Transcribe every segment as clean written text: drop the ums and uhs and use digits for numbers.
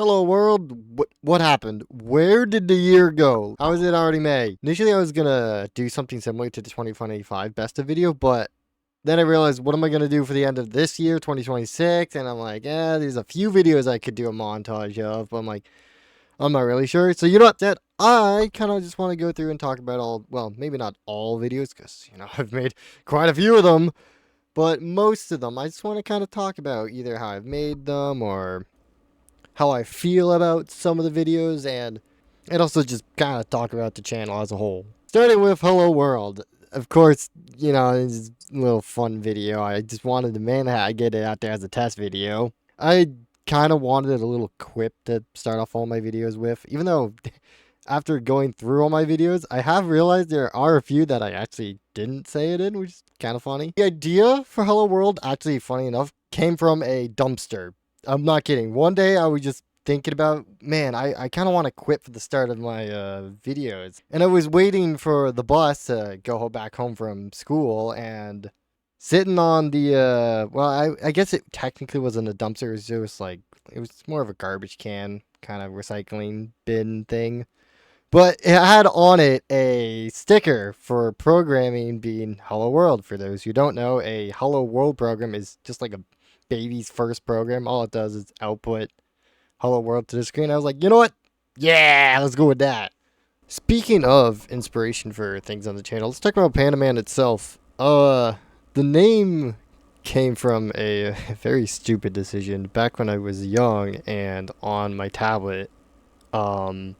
Hello world, what happened? Where did the year go? How is it already May? Initially I was gonna do something similar to the 2025 best of video, but then I realized what am I gonna do for the end of this year, 2026? And I'm like, there's a few videos I could do a montage of, but I'm not really sure. So you know what, Dad? I kind of just want to go through and talk about well, maybe not all videos, because, I've made quite a few of them, but most of them. I just want to kind of talk about either how I've made them or how I feel about some of the videos, and also just kind of talk about the channel as a whole. Starting with Hello World. Of course, it's a little fun video. I just wanted to I get it out there as a test video. I kind of wanted a little quip to start off all my videos with, even though after going through all my videos, I have realized there are a few that I actually didn't say it in, which is kind of funny. The idea for Hello World, actually funny enough, came from a dumpster. I'm not kidding. One day I was just thinking about, man, I kind of want to quit for the start of my videos. And I was waiting for the bus to go back home from school, and sitting on the, I guess it technically wasn't a dumpster. It was just like, it was more of a garbage can kind of recycling bin thing. But it had on it a sticker for programming being Hello World. For those who don't know, a Hello World program is just like a baby's first program. All it does is output Hello World to the screen. I was like, you know what? Yeah, let's go with that. Speaking of inspiration for things on the channel, let's talk about Panda Man itself. The name came from a very stupid decision back when I was young and on my tablet. I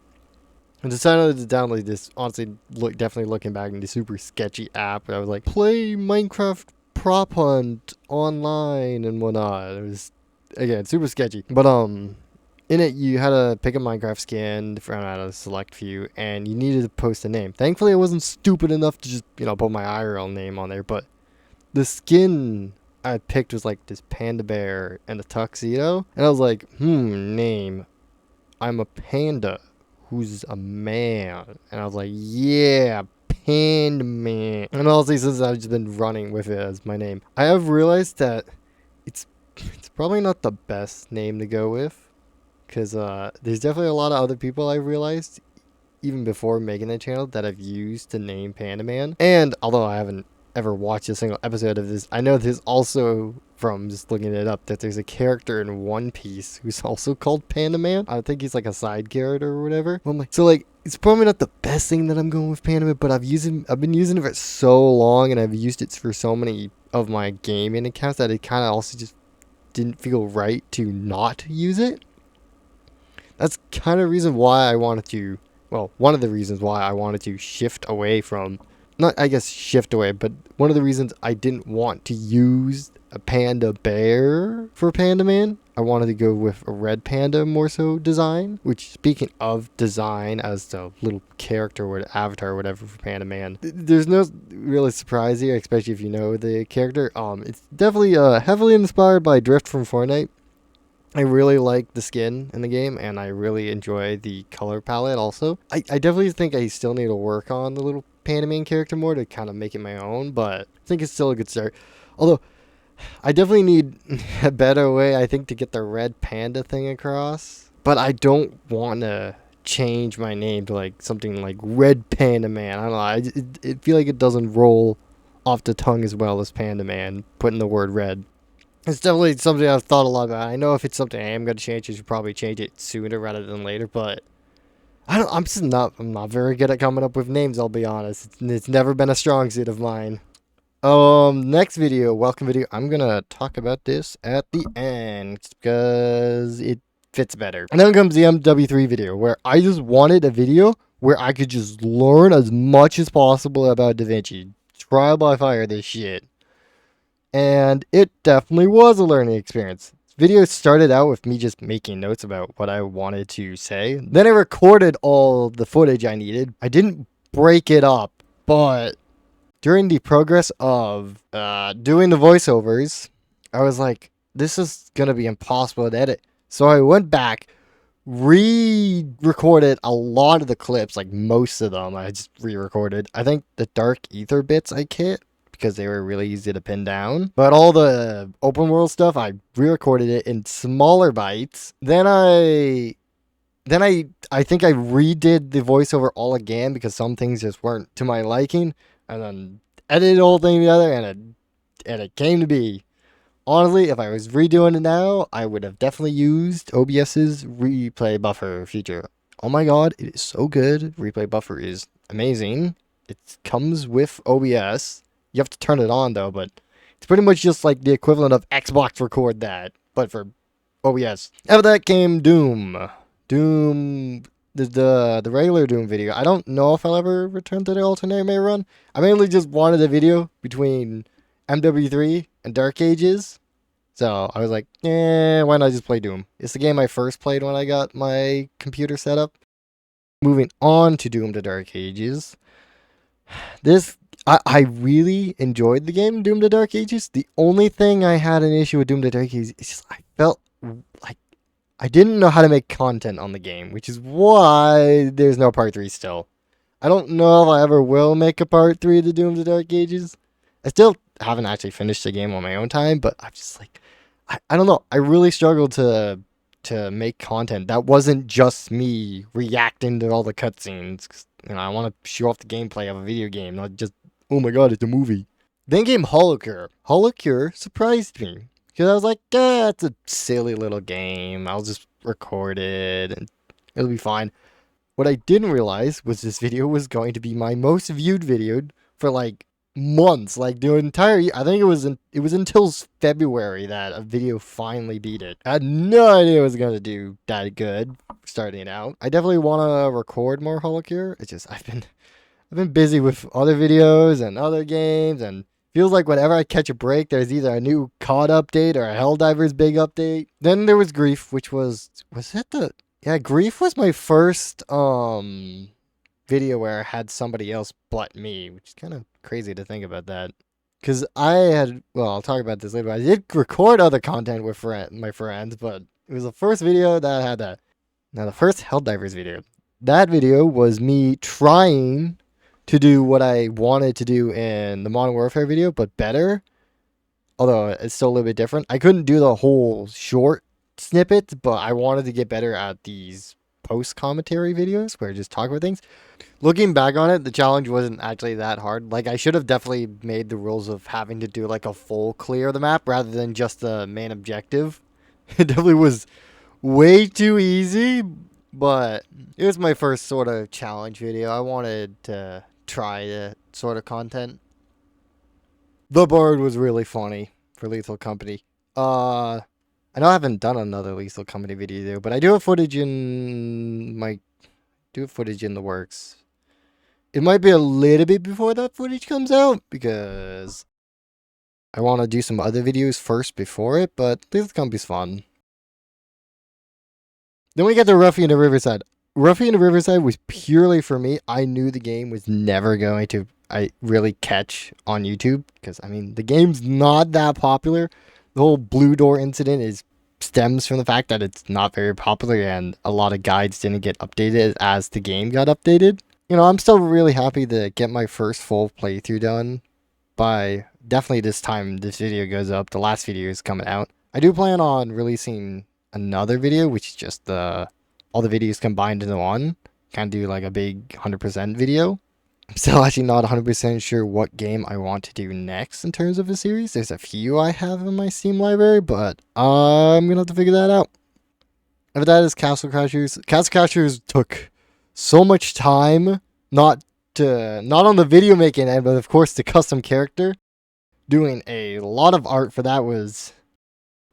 decided to download this, honestly, definitely looking back in the super sketchy app. I was like, play Minecraft Prop Hunt online and whatnot. It was, again, super sketchy. But, in it, you had to pick a Minecraft skin from out of a select few, and you needed to post a name. Thankfully, I wasn't stupid enough to just, put my IRL name on there, but the skin I picked was like this panda bear and a tuxedo, and I was like, name. I'm a panda who's a man. And I was like, yeah, Panda Man. And honestly, since I've just been running with it as my name, I have realized that it's probably not the best name to go with. Because there's definitely a lot of other people I've realized, even before making the channel, that I've used to name Panda Man. And although I haven't ever watched a single episode of this, I know there's also, from just looking it up, that there's a character in One Piece who's also called Panda Man. I think he's like a side character or whatever. I'm like, so like, it's probably not the best thing that I'm going with Panda Man, but I've been using it for so long, and I've used it for so many of my gaming accounts that it kind of also just didn't feel right to not use it. That's kind of reason why I wanted to, well, one of the reasons why I wanted to shift away from, not I guess shift away, but one of the reasons I didn't want to use a panda bear for Panda Man. I wanted to go with a red panda more so design, which, speaking of design as the little character or avatar or whatever for Panda Man, there's no really surprise here, especially if you know the character. It's definitely heavily inspired by Drift from Fortnite. I really like the skin in the game, and I really enjoy the color palette also. I definitely think I still need to work on the little Panda Man character more to kind of make it my own, but I think it's still a good start. Although, I definitely need a better way, I think, to get the red panda thing across. But I don't want to change my name to like something like Red Panda Man. I don't know, I feel like it doesn't roll off the tongue as well as Panda Man, putting the word red. It's definitely something I've thought a lot about. I know if it's something I am going to change, I should probably change it sooner rather than later, but I'm not very good at coming up with names, I'll be honest. It's never been a strong suit of mine. Next video, welcome video, I'm going to talk about this at the end because it fits better. And then comes the MW3 video, where I just wanted a video where I could just learn as much as possible about DaVinci. Trial by fire this shit. And it definitely was a learning experience. This video started out with me just making notes about what I wanted to say. Then I recorded all the footage I needed. I didn't break it up, but during the progress of doing the voiceovers, I was like, this is going to be impossible to edit. So I went back, re-recorded a lot of the clips, like most of them I just re-recorded. I think the Dark Ether bits I kept, because they were really easy to pin down. But all the open world stuff, I re-recorded it in smaller bites. Then I think I redid the voiceover all again because some things just weren't to my liking, and then edited the whole thing together, and it came to be. Honestly, if I was redoing it now, I would have definitely used OBS's replay buffer feature. Oh my god, it is so good. Replay buffer is amazing. It comes with OBS. You have to turn it on though, but it's pretty much just like the equivalent of Xbox Record That, but for OBS. After that came Doom. Doom, the regular Doom video. I don't know if I'll ever return to the alternate may run. I mainly just wanted a video between MW3 and Dark Ages. So I was like, why not just play Doom? It's the game I first played when I got my computer set up. Moving on to Doom to Dark Ages. I really enjoyed the game Doom to Dark Ages. The only thing I had an issue with Doom to Dark Ages is just I felt like I didn't know how to make content on the game, which is why there's no part 3 still. I don't know if I ever will make a part 3 to Doom to Dark Ages. I still haven't actually finished the game on my own time, but I'm just like, I don't know. I really struggled to make content that wasn't just me reacting to all the cutscenes. You know, I want to show off the gameplay of a video game, not just, oh my god, it's a movie. Then came Holocure. Holocure surprised me. Because I was like, it's a silly little game. I'll just record it and it'll be fine. What I didn't realize was this video was going to be my most viewed video for like months. Like the entire year. I think it was until February that a video finally beat it. I had no idea it was going to do that good starting out. I definitely want to record more Holocure. It's just I've been busy with other videos and other games, and feels like whenever I catch a break, there's either a new COD update or a Helldivers big update. Then there was Grief, which was Grief was my first video where I had somebody else but me, which is kind of crazy to think about that. Because I'll talk about this later, but I did record other content with my friends, but it was the first video that had that. Now, the first Helldivers video. That video was me trying to do what I wanted to do in the Modern Warfare video, but better. Although it's still a little bit different. I couldn't do the whole short snippets, but I wanted to get better at these post-commentary videos where I just talk about things. Looking back on it, the challenge wasn't actually that hard. Like, I should have definitely made the rules of having to do like a full clear of the map rather than just the main objective. It definitely was way too easy, but it was my first sort of challenge video. I wanted to try that sort of content. The Bird was really funny for Lethal Company. I know I haven't done another Lethal Company video there, but I do have footage in the works. It might be a little bit before that footage comes out because I want to do some other videos first before it, but Lethal Company's fun. Then we get to Ruffian of Riverside. Ruffian of Riverside was purely for me. I knew the game was never going to really catch on YouTube because, I mean, the game's not that popular. The whole Blue Door incident stems from the fact that it's not very popular and a lot of guides didn't get updated as the game got updated. You know, I'm still really happy to get my first full playthrough done by definitely this time this video goes up. The last video is coming out. I do plan on releasing another video, which is just all the videos combined into one. Kind of do like a big 100% video. I'm still actually not 100% sure what game I want to do next in terms of a series. There's a few I have in my Steam library, but I'm going to have to figure that out. After that is Castle Crashers. Castle Crashers took so much time, not on the video making end, but of course the custom character. Doing a lot of art for that was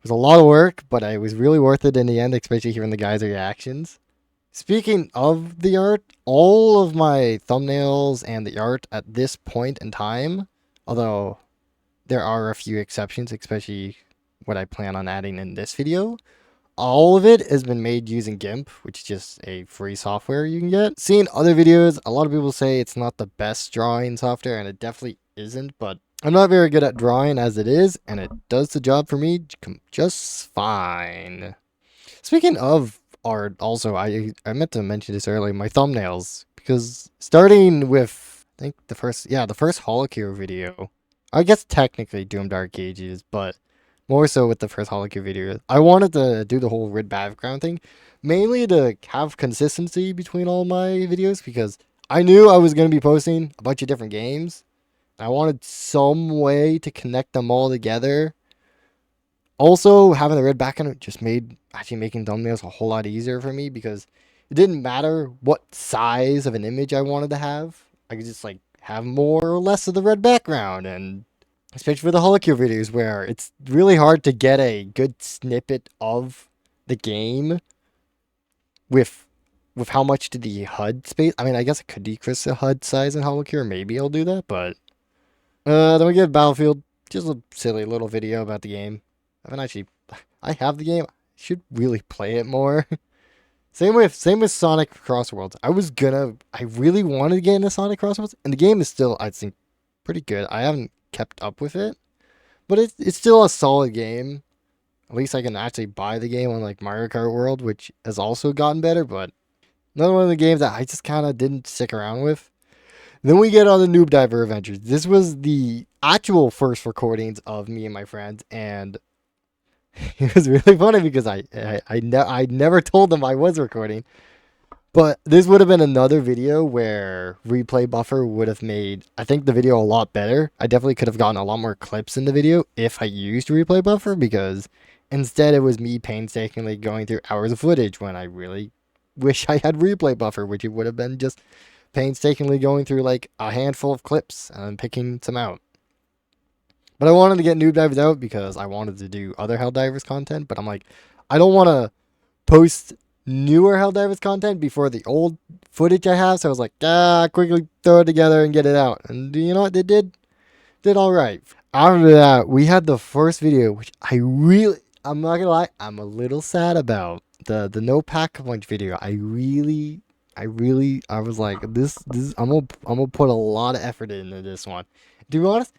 a lot of work, but it was really worth it in the end, especially hearing the guys' reactions. Speaking of the art, all of my thumbnails and the art at this point in time, although there are a few exceptions, especially what I plan on adding in this video, all of it has been made using GIMP, which is just a free software you can get. Seeing other videos, a lot of people say it's not the best drawing software, and it definitely isn't, but I'm not very good at drawing as it is, and it does the job for me just fine. Speaking of art, also, I meant to mention this earlier, my thumbnails, because starting with, I think the first Holocure video, I guess technically Doom Dark Ages, but more so with the first Holocure video. I wanted to do the whole red background thing, mainly to have consistency between all my videos because I knew I was going to be posting a bunch of different games. I wanted some way to connect them all together. Also, having the red background just made actually making thumbnails a whole lot easier for me because it didn't matter what size of an image I wanted to have. I could just like have more or less of the red background, and especially for the Holocure videos where it's really hard to get a good snippet of the game with how much to the HUD space. I mean, I guess I could decrease the HUD size in Holocure. Maybe I'll do that, but then we get Battlefield. Just a silly little video about the game. I haven't actually. I have the game. I should really play it more. Same with Sonic Crossworlds. I really wanted to get into Sonic Crossworlds, and the game is still, I think, pretty good. I haven't kept up with it, but it's still a solid game. At least I can actually buy the game on like Mario Kart World, which has also gotten better. But another one of the games that I just kind of didn't stick around with. Then we get on the Noob Diver Adventures. This was the actual first recordings of me and my friends, and it was really funny because I never told them I was recording. But this would have been another video where Replay Buffer would have made, I think, the video a lot better. I definitely could have gotten a lot more clips in the video if I used Replay Buffer, because instead it was me painstakingly going through hours of footage when I really wish I had Replay Buffer, which it would have been just painstakingly going through like a handful of clips and picking some out. But I wanted to get Noob Divers out because I wanted to do other Helldivers content, but I'm like, I don't want to post newer Helldivers content before the old footage I have, so I was like, quickly throw it together and get it out. And you know what? They did all right. After that, we had the first video, which I'm not gonna lie, I'm a little sad about. The no pack punch video. I was like, this I'm gonna put a lot of effort into this one. To be honest,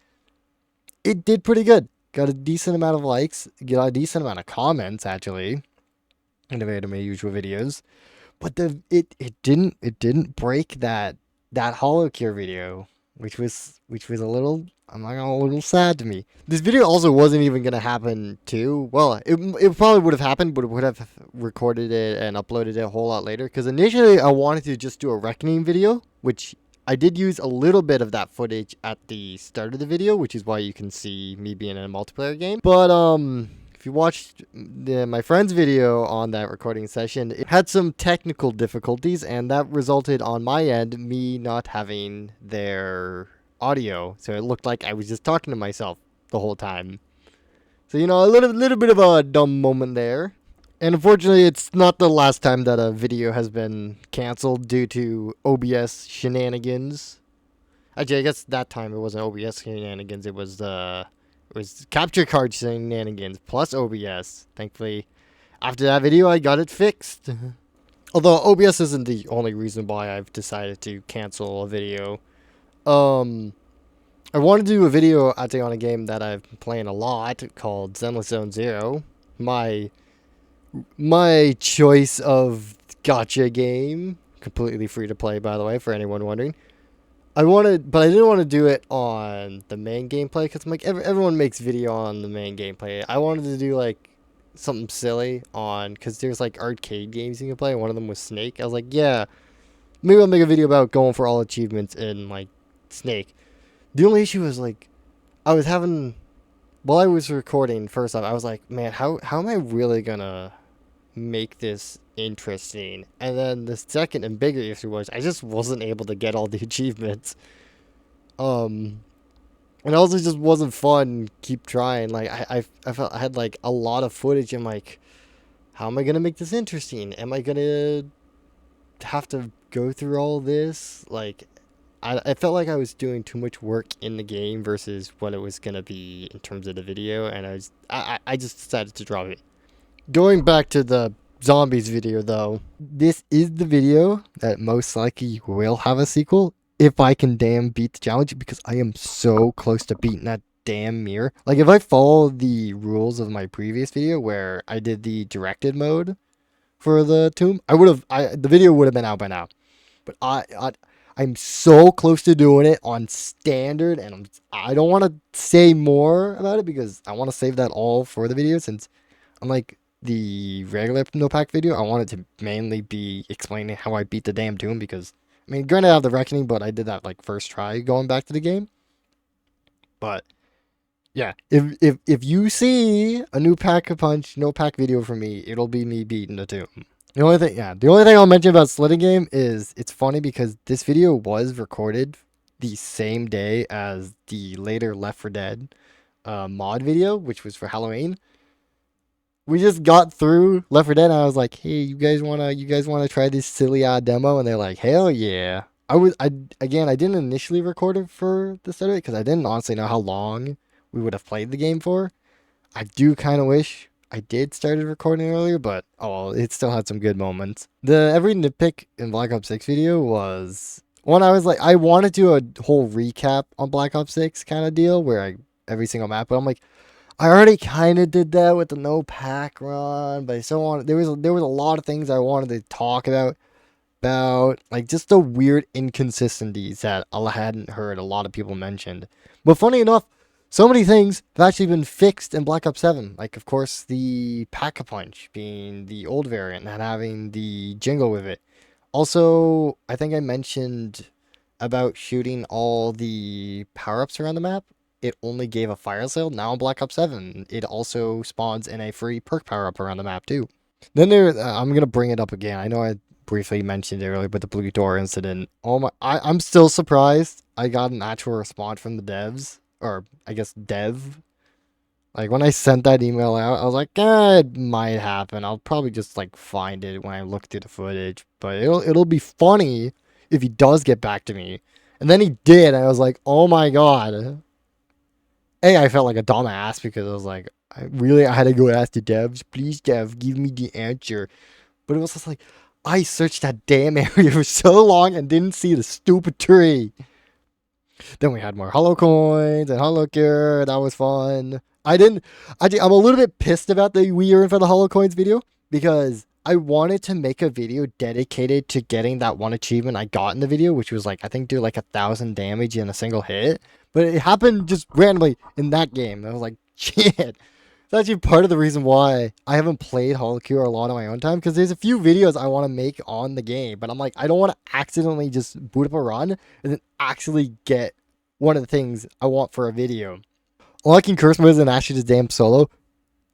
it did pretty good. Got a decent amount of likes, got a decent amount of comments actually, compared to my usual videos. But it didn't break that Holocure video, which was a little, I'm not gonna, a little sad to me. This video also wasn't even gonna happen too. Well, it probably would have happened, but it would have recorded it and uploaded it a whole lot later. Because initially I wanted to just do a Reckoning video, which I did use a little bit of that footage at the start of the video, which is why you can see me being in a multiplayer game. But if you watched my friend's video on that recording session, it had some technical difficulties, and that resulted on my end me not having their audio, so it looked like I was just talking to myself the whole time. So, you know, a little bit of a dumb moment there. And unfortunately, it's not the last time that a video has been canceled due to OBS shenanigans. Actually, I guess that time it wasn't OBS shenanigans, it was capture card shenanigans plus OBS. Thankfully, after that video, I got it fixed. Although OBS isn't the only reason why I've decided to cancel a video. I wanted to do a video actually on a game that I've been playing a lot called Zenless Zone Zero. My choice of gacha game, completely free to play, by the way, for anyone wondering. But I didn't want to do it on the main gameplay because I'm like, everyone makes video on the main gameplay. I wanted to do like something silly on, because there's like arcade games you can play. One of them was Snake. I was like, yeah, maybe I'll make a video about going for all achievements in like Snake. The only issue was like, while I was recording, first off, I was like, man, how am I really gonna make this interesting? And then the second and bigger issue was I just wasn't able to get all the achievements. And it also just wasn't fun. Keep trying. Like I felt I had like a lot of footage. I'm like, how am I gonna make this interesting? Am I gonna have to go through all this? Like, I felt like I was doing too much work in the game versus what it was gonna be in terms of the video, and I just decided to drop it. Going back to the zombies video though, this is the video that most likely will have a sequel if I can damn beat the challenge, because I am so close to beating that damn mirror. Like, if I follow the rules of my previous video where I did the directed mode for the tomb, the video would have been out by now. But I I'm so close to doing it on standard, and I don't want to say more about it because I want to save that all for the video, since unlike the regular no pack video, I want it to mainly be explaining how I beat the damn Doom, because I mean, granted I have the Reckoning, but I did that like first try going back to the game. But yeah, if you see a new pack a punch no pack video from me, it'll be me beating the Doom. The only thing I'll mention about Slitting Game is it's funny because this video was recorded the same day as the later Left 4 Dead mod video, which was for Halloween. We just got through Left 4 Dead, and I was like, "Hey, you guys wanna try this silly demo?" And they're like, "Hell yeah!" I didn't initially record it for the start of it because I didn't honestly know how long we would have played the game for. I do kind of wish I did started recording earlier, but oh, it still had some good moments. The every nitpick in Black Ops 6 video was one. I was like, I wanted to do a whole recap on Black Ops 6 kind of deal where every single map, but I'm like, I already kind of did that with the no pack run, but I still wanted, there was a lot of things I wanted to talk about like just the weird inconsistencies that I hadn't heard a lot of people mentioned. But funny enough, so many things have actually been fixed in Black Ops 7. Like, of course, the Pack-a-Punch being the old variant and having the jingle with it. Also, I think I mentioned about shooting all the power-ups around the map. It only gave a fire sale. Now in Black Ops 7, it also spawns in a free perk power-up around the map, too. Then I'm going to bring it up again. I know I briefly mentioned it earlier, but the Blue Door incident. Oh my, I'm still surprised I got an actual response from the devs. Or I guess dev. Like when I sent that email out, I was like, it might happen. I'll probably just like find it when I look through the footage. But it'll be funny if he does get back to me. And then he did, and I was like, oh my god. I felt like a dumbass because I was like, I had to go ask the devs, please dev, give me the answer. But it was just like, I searched that damn area for so long and didn't see the stupid tree. Then we had more hollow coins and hollow cure. That was fun. I'm a little bit pissed about the We Earn for the hollow coins video because I wanted to make a video dedicated to getting that one achievement I got in the video, which was like, I think do like 1,000 damage in a single hit. But it happened just randomly in that game. I was like, shit. It's actually part of the reason why I haven't played Hollow Cure a lot on my own time, because there's a few videos I want to make on the game, but I'm like, I don't want to accidentally just boot up a run and then actually get one of the things I want for a video. Unlocking curse modes and actually just damn solo,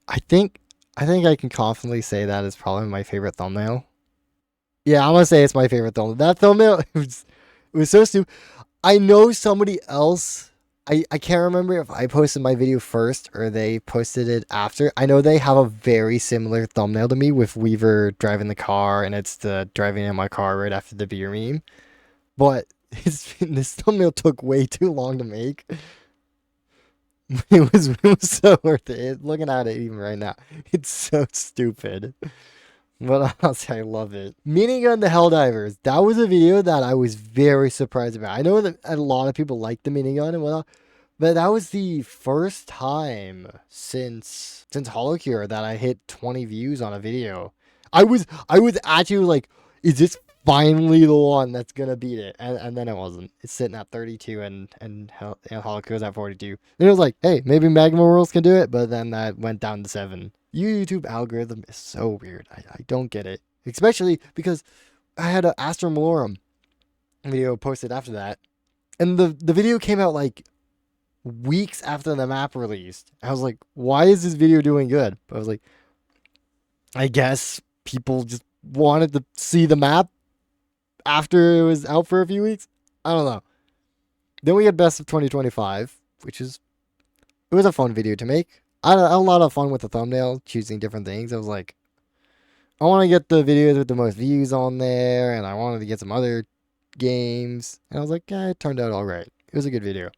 I think I can confidently say that is probably my favorite thumbnail. Yeah, I'm gonna say it's my favorite thumbnail. That thumbnail, it was so stupid. I know somebody else, I can't remember if I posted my video first or they posted it after. I know they have a very similar thumbnail to me with Weaver driving the car, and it's the driving in my car right after the beer meme. But this thumbnail took way too long to make. It was so worth it. Looking at it even right now, it's so stupid. But honestly, I love it. Minigun the Helldivers. That was a video that I was very surprised about. I know that a lot of people like the minigun and whatnot, but that was the first time since Hollow Cure that I hit 20 views on a video. I was actually like, is this finally the one that's gonna beat it? And then it wasn't. It's sitting at 32 and Hollow Cure's at 42. Then it was like, hey, maybe Magma Worlds can do it, but then that went down to 7. YouTube algorithm is so weird. I don't get it. Especially because I had an Astra Malorum video posted after that. And the video came out like weeks after the map released. I was like, why is this video doing good? But I was like, I guess people just wanted to see the map after it was out for a few weeks. I don't know. Then we had Best of 2025, it was a fun video to make. I had a lot of fun with the thumbnail, choosing different things. I was like, I want to get the videos with the most views on there, and I wanted to get some other games. And I was like, it turned out all right. It was a good video.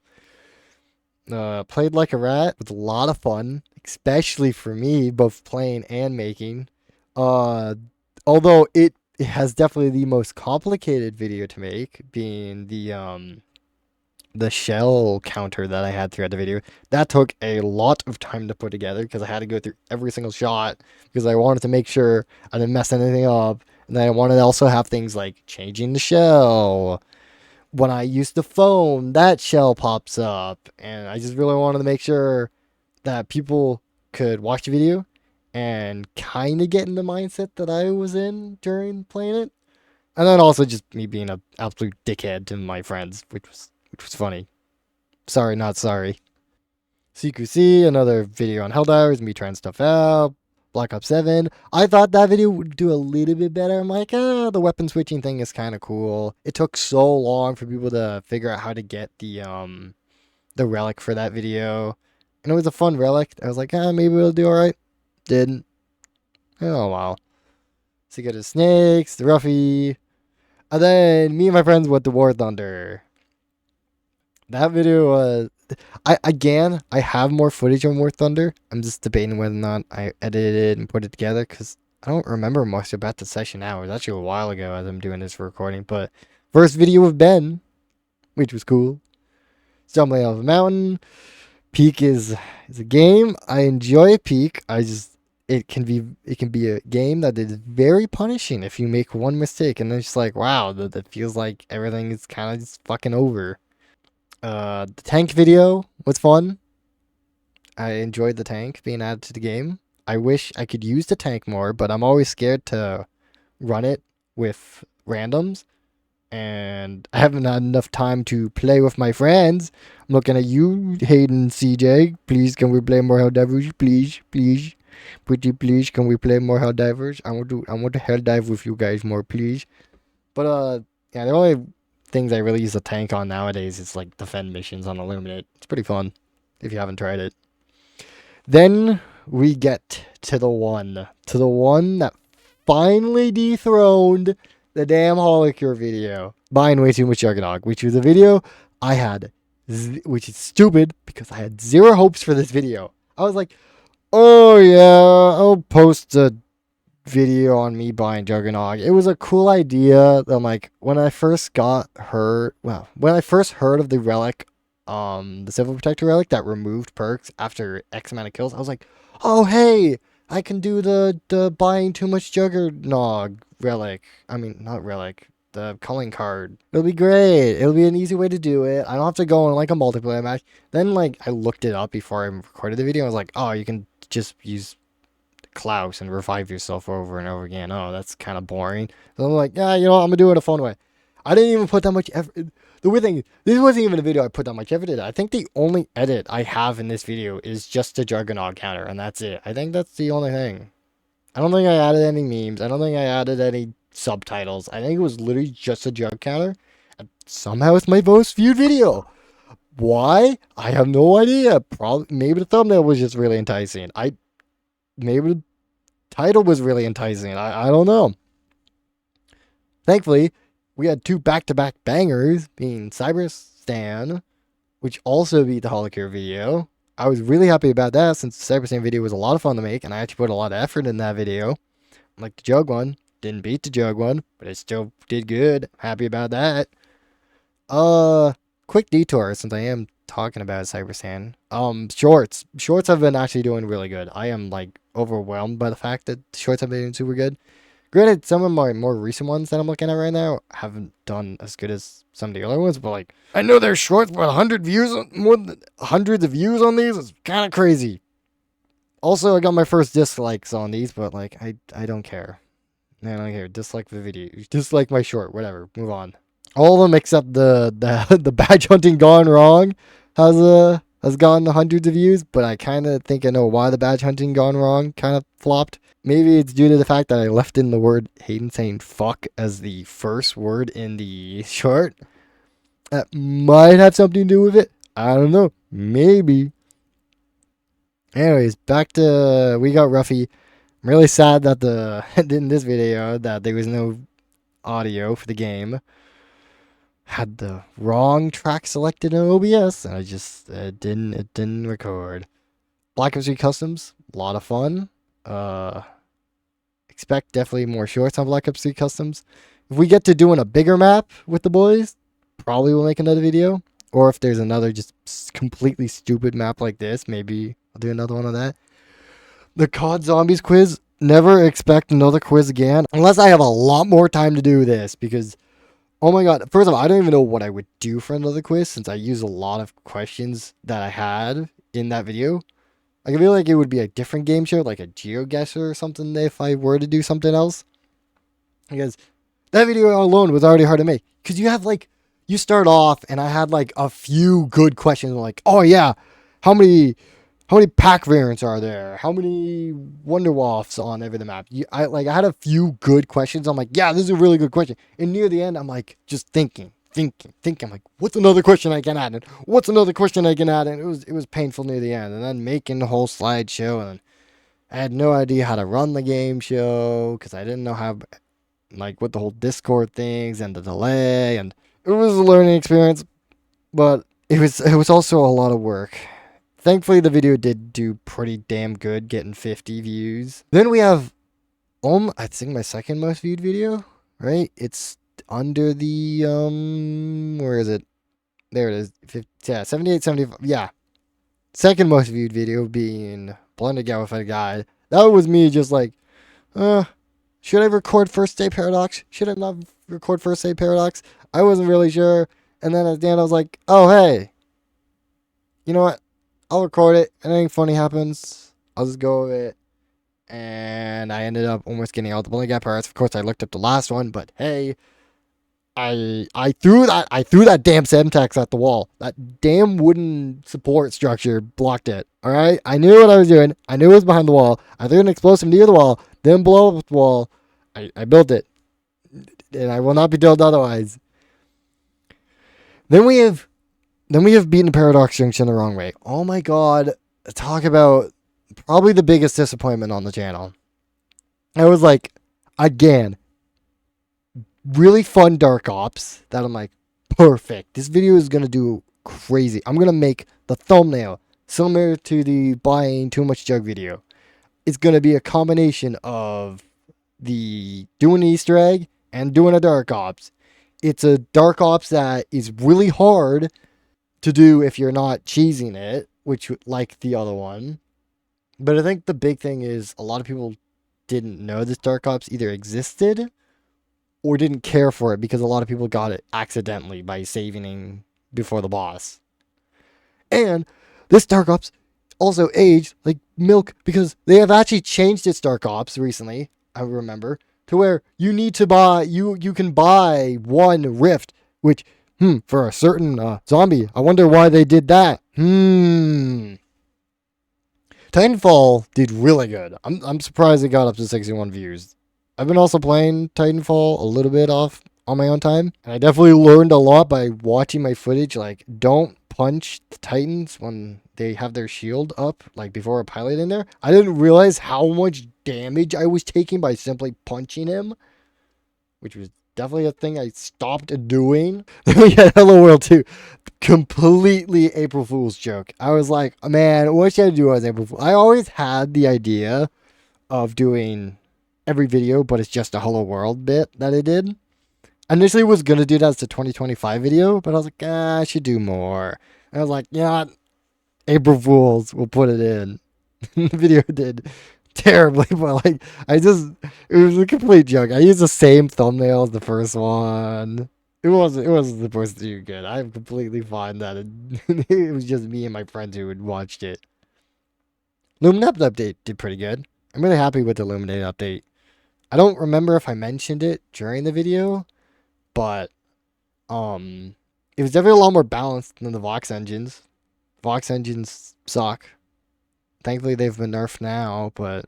Played Like a Rat with a lot of fun, especially for me, both playing and making. Although it has definitely the most complicated video to make, being the shell counter that I had throughout the video. That took a lot of time to put together because I had to go through every single shot because I wanted to make sure I didn't mess anything up. And then I wanted to also have things like changing the shell, when I use the phone, that shell pops up. And I just really wanted to make sure that people could watch the video and kind of get in the mindset that I was in during playing it. And then also just me being an absolute dickhead to my friends, which was funny. Sorry, not sorry. CQC, another video on Helldivers, me trying stuff out. Black Ops 7. I thought that video would do a little bit better. I'm like, the weapon switching thing is kind of cool. It took so long for people to figure out how to get the relic for that video. And it was a fun relic. I was like, maybe it'll do alright. Didn't. Oh, wow. So you got the snakes, the Ruffy. And then me and my friends went to War Thunder. That video was... I have more footage on War Thunder. I'm just debating whether or not I edited it and put it together because I don't remember much about the session now. It was actually a while ago as I'm doing this for recording. But first video of Ben, which was cool. Stumbling off a mountain. Peak is a game. I enjoy Peak. It can be a game that is very punishing if you make one mistake and it's just like, wow, that feels like everything is kind of just fucking over. The tank video was fun. I enjoyed the tank being added to the game. I wish I could use the tank more, but I'm always scared to run it with randoms. And I haven't had enough time to play with my friends. I'm looking at you, Hayden, CJ. Please, can we play more Helldivers? Please, please. Pretty please, can we play more Helldivers? I want to Helldive with you guys more, please. But, yeah, the only things I really use a tank on nowadays is like defend missions on Illuminate. It's pretty fun if you haven't tried it. Then we get to the one that finally dethroned the damn Holocure video. Buying way too much Juggernog, which was a video I had, which is stupid because I had zero hopes for this video. I was like, oh yeah, I'll post a video on me buying Juggernog. It was a cool idea. I'm like, when I first heard of the relic, the Civil Protector relic that removed perks after X amount of kills, I was like, oh hey, I can do the buying too much Juggernog relic. I mean, not relic, the calling card. It'll be great. It'll be an easy way to do it. I don't have to go in like a multiplayer match. Then like I looked it up before I recorded the video. I was like, oh, you can just use Klaus and revive yourself over and over again. Oh, that's kind of boring. So I'm like, yeah, I'm gonna do it a fun way. I didn't even put that much effort. The weird thing, this wasn't even a video I put that much effort in. I think the only edit I have in this video is just the Juggernog counter, and that's it. I think that's the only thing. I don't think I added any memes. I don't think I added any subtitles. I think it was literally just a Jug counter, and somehow it's my most viewed video. Why? I have no idea. Probably, maybe the thumbnail was just really enticing. Maybe the title was really enticing. I don't know. Thankfully, we had two back-to-back bangers, being Cyberstan, which also beat the Holocure video. I was really happy about that since the Cyberstan video was a lot of fun to make, and I actually put a lot of effort in that video. Like the Jug one. Didn't beat the Jug one, but it still did good. Happy about that. Quick detour since I am talking about Cyberstan. Shorts. Shorts have been actually doing really good. I am like overwhelmed by the fact that shorts have been doing super good. Granted, some of my more recent ones that I'm looking at right now haven't done as good as some of the other ones, but like, I know there's shorts with 100 views, more than hundreds of views on these. It's kind of crazy. Also, I got my first dislikes on these, but like, I don't care. I don't care. Dislike the video. Dislike my short. Whatever. Move on. All of them except the badge hunting gone wrong has gotten hundreds of views, but I kind of think I know why the badge hunting gone wrong kind of flopped. Maybe it's due to the fact that I left in the word Hayden saying fuck as the first word in the short. That might have something to do with it. I don't know. Maybe. Anyways, back to We Got Ruffy. I'm really sad that in this video that there was no audio for the game. Had the wrong track selected in OBS, and it didn't record. Black Ops 3 Customs, a lot of fun. Expect definitely more shorts on Black Ops 3 Customs. If we get to doing a bigger map with the boys, probably we'll make another video. Or if there's another just completely stupid map like this, maybe I'll do another one of that. The COD Zombies quiz, never expect another quiz again. Unless I have a lot more time to do this, because Oh my god. First of all, I don't even know what I would do for another quiz since I used a lot of questions that I had in that video. I feel like it would be a different game show, like a GeoGuessr or something if I were to do something else. Because that video alone was already hard to make. Because you have like, you start off and I had like a few good questions like, oh yeah, how many pack variants are there? How many Wonderwafts on every the map? I had a few good questions. I'm like, yeah, this is a really good question. And near the end, I'm like, just thinking. I'm like, what's another question I can add? And what's another question I can add? And it was painful near the end. And then making the whole slideshow, and I had no idea how to run the game show because I didn't know how, like, with the whole Discord things and the delay, and it was a learning experience, but it was also a lot of work. Thankfully, the video did do pretty damn good, getting 50 views. Then we have, I think my second most viewed video, right? It's under the, where is it? There it is. 50, yeah, 78, 75, yeah. Second most viewed video being Blended Gallify Guide. That was me just like, should I record First Day Paradox? Should I not record First Day Paradox? I wasn't really sure. And then at the end, I was like, oh, hey, you know what? I'll record it. If anything funny happens, I'll just go with it. And I ended up almost getting out the Blended Gap parts. Of course, I looked up the last one, but hey, I threw that damn Semtex at the wall. That damn wooden support structure blocked it. All right, I knew what I was doing. I knew it was behind the wall. I threw an explosive near the wall, then blow up the wall. I built it, and I will not be told otherwise. Then we have beaten Paradox Junction the wrong way. Oh my god, talk about probably the biggest disappointment on the channel. I was like, again, really fun Dark Ops that I'm like, perfect. This video is going to do crazy. I'm going to make the thumbnail similar to the buying too much jug video. It's going to be a combination of the doing an Easter egg and doing a Dark Ops. It's a Dark Ops that is really hard to do if you're not cheesing it, which like the other one. But I think the big thing is a lot of people didn't know this Dark Ops either existed or didn't care for it because a lot of people got it accidentally by saving before the boss. And this Dark Ops also aged like milk because they have actually changed its Dark Ops recently, I remember, to where you need to buy, you can buy one rift, which, for a certain zombie. I wonder why they did that. Titanfall did really good. I'm surprised it got up to 61 views. I've been also playing Titanfall a little bit off on my own time, and I definitely learned a lot by watching my footage. Like, don't punch the Titans when they have their shield up, like before a pilot in there. I didn't realize how much damage I was taking by simply punching him, which was definitely a thing I stopped doing. Then we had Hello World 2. Completely April Fool's joke. I was like, man, what should I do as April Fool? I always had the idea of doing every video, but it's just a Hello World bit that I did. I initially was going to do that as the 2025 video, but I was like, I should do more. And I was like, yeah, April Fools, we'll put it in. The video did terribly, but like, it was a complete joke. I used the same thumbnail as the first one. It wasn't supposed to do good. I'm completely fine that it was just me and my friends who had watched it. Luminate update did pretty good. I'm really happy with the Luminate update. I don't remember if I mentioned it during the video, but it was definitely a lot more balanced than the Vox engines. Vox engines suck. Thankfully they've been nerfed now, but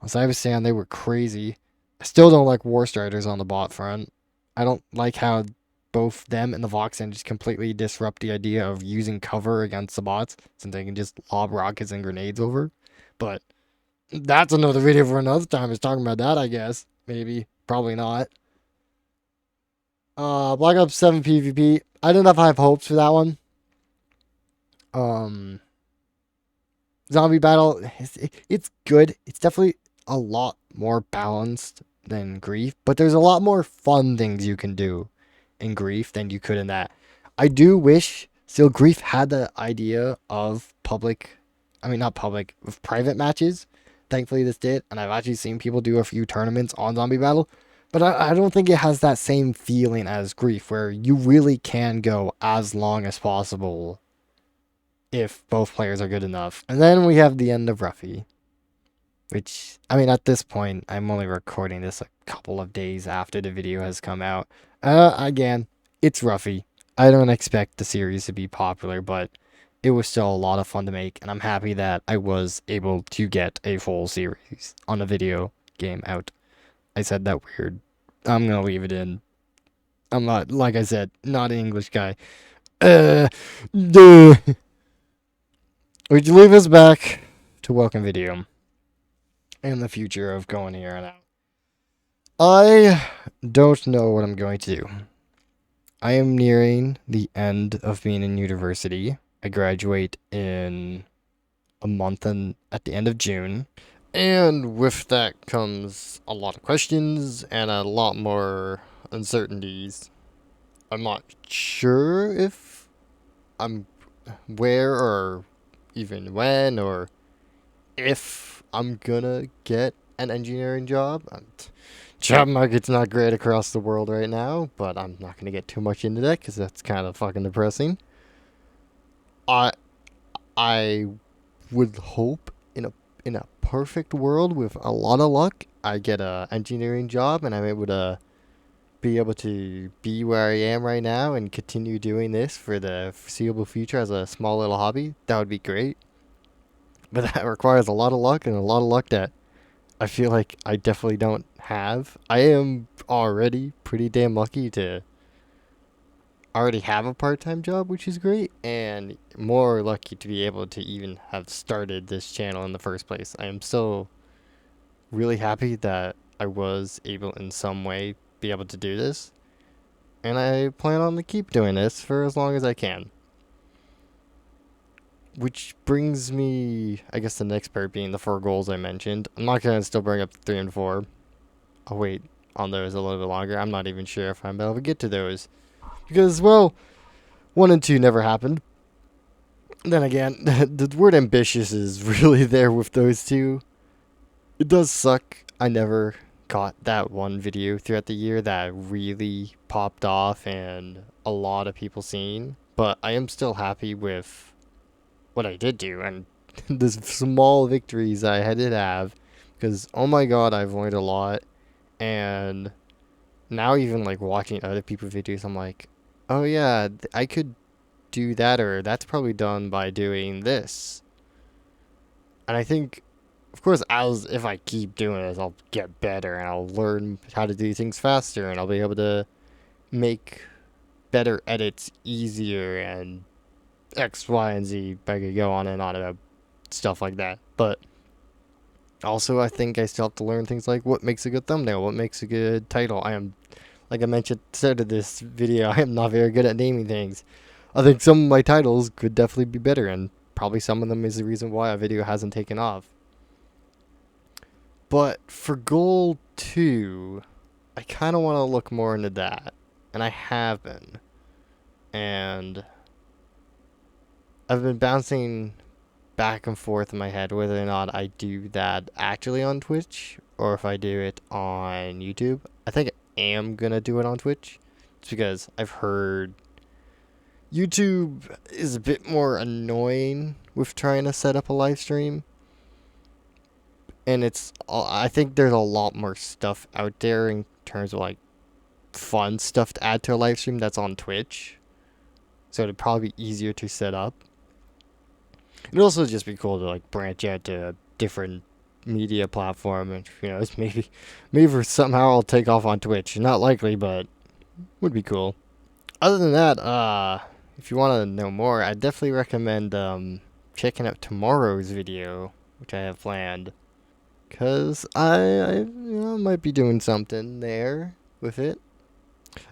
as I was saying, they were crazy. I still don't like War Striders on the bot front. I don't like how both them and the Vox engines completely disrupt the idea of using cover against the bots, since they can just lob rockets and grenades over. But that's another video for another time. Is talking about that, I guess. Maybe. Probably not. Black Ops 7 PvP. I didn't have high hopes for that one. Zombie battle. It's good. It's definitely a lot more balanced than Grief, but there's a lot more fun things you can do in Grief than you could in that. I do wish still Grief had the idea of private matches. Thankfully this did, and I've actually seen people do a few tournaments on Zombie Battle. But I don't think it has that same feeling as Grief, where you really can go as long as possible if both players are good enough. And then we have the end of Ruffy, which, I mean, at this point, I'm only recording this a couple of days after the video has come out. Again, it's Ruffy. I don't expect the series to be popular, but it was still a lot of fun to make, and I'm happy that I was able to get a full series on a video game out. I said that weird. I'm gonna leave it in. I'm not, like I said, not an English guy. Duh. Would you leave us back to welcome video and the future of going here and out? I don't know what I'm going to do. I am nearing the end of being in university. I graduate in a month and at the end of June. And with that comes a lot of questions and a lot more uncertainties. I'm not sure if I'm where or even when or if I'm gonna get an engineering job. Job market's not great across the world right now, but I'm not gonna get too much into that because that's kind of fucking depressing. I I would hope in a perfect world with a lot of luck, I get a engineering job and I'm able to be where I am right now and continue doing this for the foreseeable future as a small little hobby. That would be great. But that requires a lot of luck and a lot of luck that I feel like I definitely don't have. I am already pretty damn lucky to already have a part-time job, which is great, and more lucky to be able to even have started this channel in the first place. I am still really happy that I was able in some way be able to do this, and I plan on to keep doing this for as long as I can. Which brings me, I guess, the next part being the 4 goals I mentioned. I'm not going to still bring up 3 and 4. I'll wait on those a little bit longer. I'm not even sure if I'm able to get to those. Because, well, 1 and 2 never happened. Then again, the word ambitious is really there with those two. It does suck. I never got that one video throughout the year that really popped off and a lot of people seen. But I am still happy with what I did do and the small victories I did have. Because, oh my god, I've learned a lot. And now even like watching other people's videos, I'm like, oh yeah, I could do that, or that's probably done by doing this. And I think, of course, if I keep doing this, I'll get better and I'll learn how to do things faster and I'll be able to make better edits easier and X, Y, and Z. I could go on and on about stuff like that. But also, I think I still have to learn things like what makes a good thumbnail, what makes a good title. Like I mentioned at the start of this video, I am not very good at naming things. I think some of my titles could definitely be better, and probably some of them is the reason why a video hasn't taken off. But for goal 2, I kind of want to look more into that, and I have been. And I've been bouncing back and forth in my head whether or not I do that actually on Twitch or if I do it on YouTube. I think I am gonna do it on Twitch. It's because I've heard YouTube is a bit more annoying with trying to set up a live stream. And I think there's a lot more stuff out there in terms of like fun stuff to add to a live stream that's on Twitch. So it'd probably be easier to set up. It'd also just be cool to like branch out to a different media platform, and maybe for somehow I'll take off on Twitch. Not likely, but would be cool. Other than that, if you want to know more, I definitely recommend checking out tomorrow's video, which I have planned, cause I might be doing something there with it.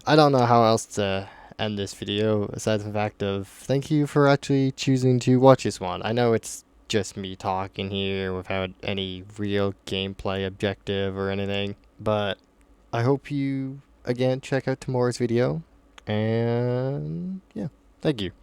I don't know how else to end this video aside from the fact of thank you for actually choosing to watch this one. I know it's just me talking here without any real gameplay objective or anything, but I hope you again check out tomorrow's video, and yeah, thank you.